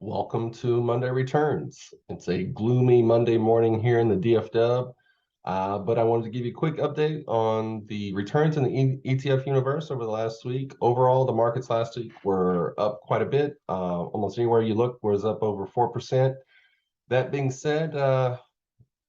Welcome to Monday Returns. It's a gloomy Monday morning here in the DFW, but I wanted to give you a quick update on the returns in the ETF universe over the last week. Overall, the markets last week were up quite a bit. Almost anywhere you look was up over 4%. That being said, the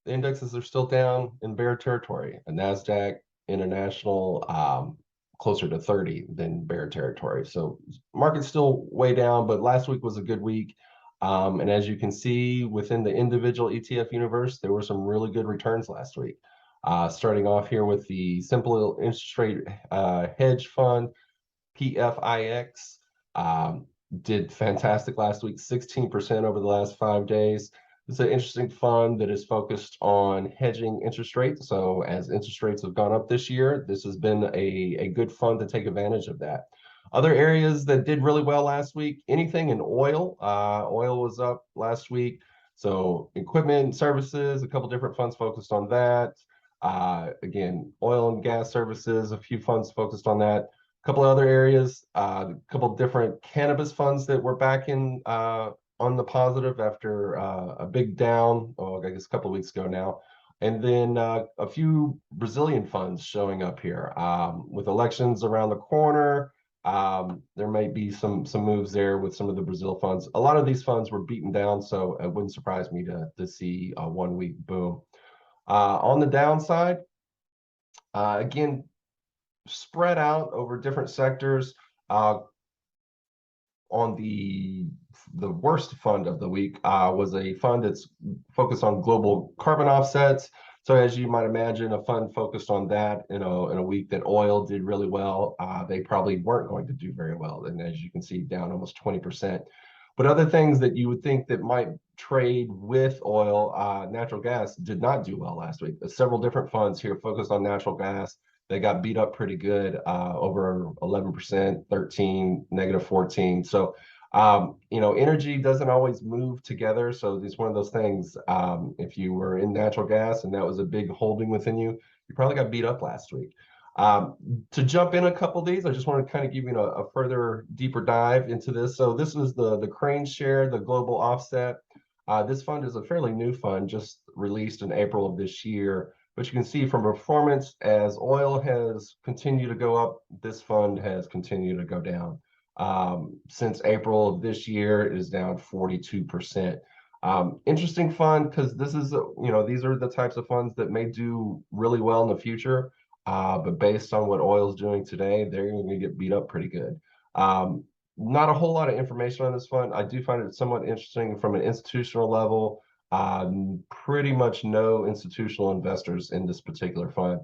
indexes are still down in bear territory. A NASDAQ International closer to 30 than bear territory. So market's still way down, but last week was a good week. And as you can see within the individual ETF universe, there were some really good returns last week. Starting off here with the simple interest rate hedge fund, PFIX, did fantastic last week, 16% over the last 5 days. It's an interesting fund that is focused on hedging interest rates. So as interest rates have gone up this year, this has been a good fund to take advantage of that. Other areas that did really well last week, anything in oil. Oil was up last week. So equipment services, a couple different funds focused on that. Again, oil and gas services, a few funds focused on that. A couple of other areas, a couple different cannabis funds that were back in on the positive after a big down, I guess a couple of weeks ago now. And then a few Brazilian funds showing up here. With elections around the corner, there might be some moves there with some of the Brazil funds. A lot of these funds were beaten down, so it wouldn't surprise me to see a 1 week boom. On the downside, again, spread out over different sectors. On the worst fund of the week was a fund that's focused on global carbon offsets. So as you might imagine, a fund focused on that in a week that oil did really well, they probably weren't going to do very well. And as you can see, down almost 20%. But other things that you would think that might trade with oil, natural gas did not do well last week. There's several different funds here focused on natural gas. They got beat up pretty good, over 11%, 13, negative 14. So, energy doesn't always move together. So it's one of those things. If you were in natural gas and that was a big holding within you, you probably got beat up last week. To jump in a couple of these, I just want to kind of give you a further deeper dive into this. So this is the Crane Share, the global offset. This fund is a fairly new fund, just released in April of this year. But you can see from performance, as oil has continued to go up, this fund has continued to go down. Since April of this year, it is down 42%. Interesting fund because this is, these are the types of funds that may do really well in the future. But based on what oil is doing today, they're going to get beat up pretty good. Not a whole lot of information on this fund. I do find it somewhat interesting from an institutional level. Pretty much no institutional investors in this particular fund,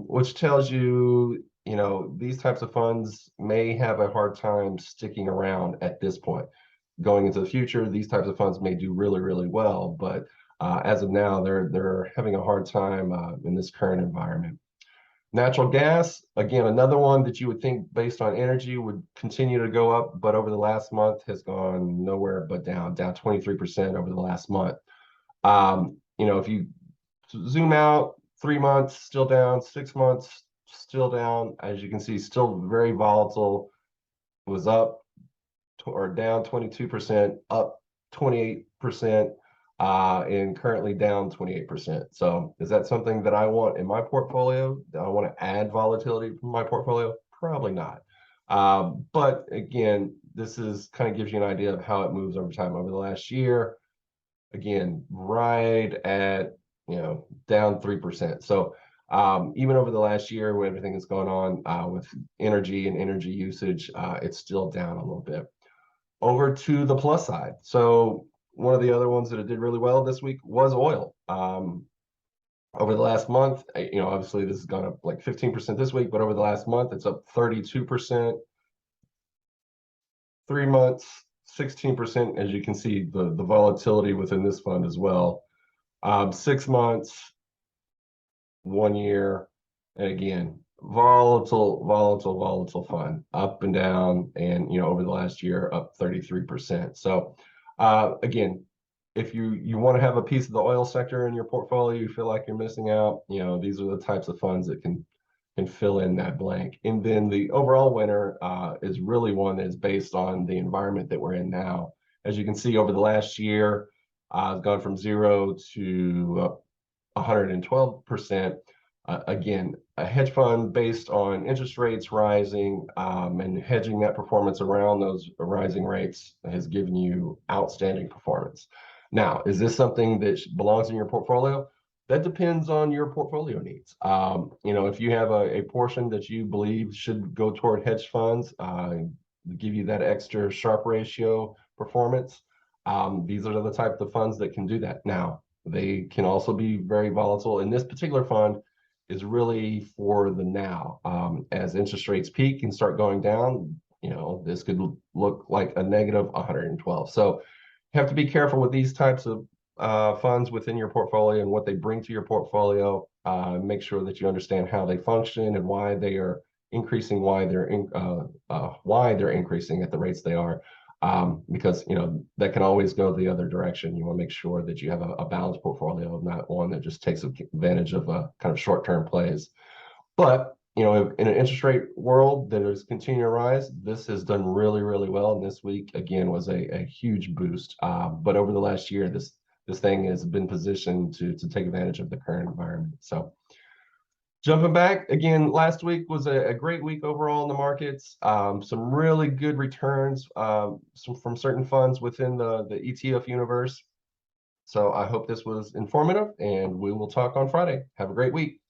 which tells you, these types of funds may have a hard time sticking around at this point. Going into the future, these types of funds may do really, really well, but as of now, they're having a hard time in this current environment. Natural gas, again, another one that you would think based on energy would continue to go up, but over the last month has gone nowhere but down 23% over the last month. If you zoom out, 3 months still down, 6 months still down. As you can see, still very volatile. It was up or down 22%, up 28%. And currently down 28%. So is that something that I want in my portfolio? Do I want to add volatility from my portfolio? Probably not. But again, this is kind of gives you an idea of how it moves over time. Over the last year, again, right at, down 3%. So even over the last year, when everything is going on with energy and energy usage, it's still down a little bit. Over to the plus side. So one of the other ones that did really well this week was oil. Over the last month, obviously this has gone up like 15% this week, but over the last month, it's up 32%. 3 months, 16%. As you can see, the volatility within this fund as well. 6 months, 1 year, and again, volatile fund, up and down, and over the last year, up 33%. So again, if you want to have a piece of the oil sector in your portfolio, you feel like you're missing out, these are the types of funds that can fill in that blank. And then the overall winner is really one that is based on the environment that we're in now As you can see, over the last year, it's gone from 0 to 112%. Again, a hedge fund based on interest rates rising and hedging that performance around those rising rates has given you outstanding performance. Now, is this something that belongs in your portfolio? That depends on your portfolio needs. If you have a portion that you believe should go toward hedge funds, give you that extra Sharpe ratio performance, these are the type of funds that can do that. Now, they can also be very volatile. And this particular fund is really for the now. As interest rates peak and start going down, this could look like a negative 112. So you have to be careful with these types of funds within your portfolio and what they bring to your portfolio. Make sure that you understand how they function and why they are increasing, why they're increasing at the rates they are. Because that can always go the other direction. You want to make sure that you have a balanced portfolio, not one that just takes advantage of kind of short-term plays. But in an interest rate world that is continuing to rise, this has done really, really well. And this week again was a huge boost. But over the last year, this thing has been positioned to take advantage of the current environment. So jumping back again, last week was a great week overall in the markets. Some really good returns from certain funds within the ETF universe. So I hope this was informative, and we will talk on Friday. Have a great week.